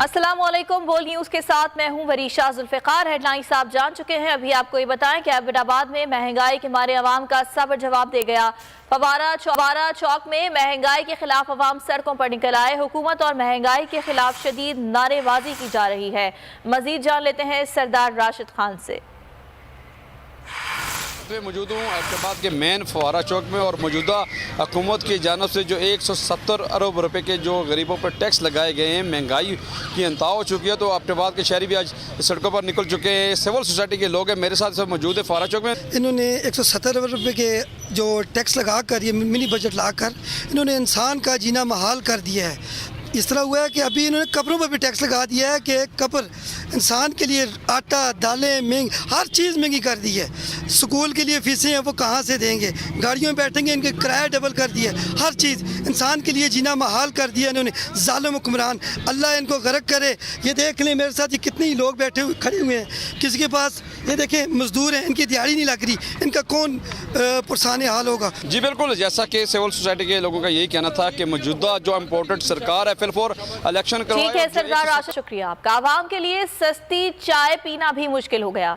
अस्सलामुअलैकुम। बोल न्यूज़ के साथ मैं हूं वरीशा जुल्फ़िकार। हेडलाइंस आप जान चुके हैं। अभी आपको ये बताएं कि एबटाबाद में महंगाई के मारे अवाम का सब्र जवाब दे गया। फवारा चौक में महंगाई के खिलाफ अवाम सड़कों पर निकल आए। हुकूमत और महंगाई के खिलाफ शदीद नारेबाजी की जा रही है। मजीद जान लेते हैं सरदार राशिद खान से। मौजूद हूँ एबटाबाद के मेन फवारा चौक में और मौजूदा हुकूमत की जानब से जो 170 अरब रुपए के जो गरीबों पर टैक्स लगाए गए हैं, महंगाई की इंतहा हो चुकी है, तो एबटाबाद के शहरी भी आज सड़कों पर निकल चुके हैं। सिविल सोसाइटी के लोग हैं मेरे साथ सब मौजूद है फवारा चौक में। इन्होंने 170 अरब रुपये के जो टैक्स लगा कर, ये मिनी बजट ला कर इन्होंने इंसान का जीना महाल कर दिया है। इस तरह हुआ है कि अभी इन्होंने कपड़ों पर भी टैक्स लगा दिया है कि कपड़ इंसान के लिए आटा दालें महंगी, हर चीज़ महंगी कर दी है। स्कूल के लिए फ़ीसें हैं वो कहाँ से देंगे, गाड़ियों में बैठेंगे इनके किराया डबल कर दिया, हर चीज़ इंसान के लिए जीना महाल कर दिया इन्होंने। ज़ालिम हुक्मरान, अल्लाह इनको गर्क करे। ये देख लें मेरे साथ ये कितने लोग बैठे हुए खड़े हुए हैं, किसी के पास ये देखें मजदूर हैं, इनकी दिहाड़ी नहीं लग रही, इनका कौन पुरसाने हाल होगा। जी बिल्कुल, जैसा कि सिविल सोसाइटी के लोगों का यही कहना था कि मौजूदा जो इम्पोर्टेड सरकार है फिलहाल इलेक्शन ठीक है सरदार राशिद, शुक्रिया आपका। आवाम के लिए सस्ती चाय पीना भी मुश्किल हो गया।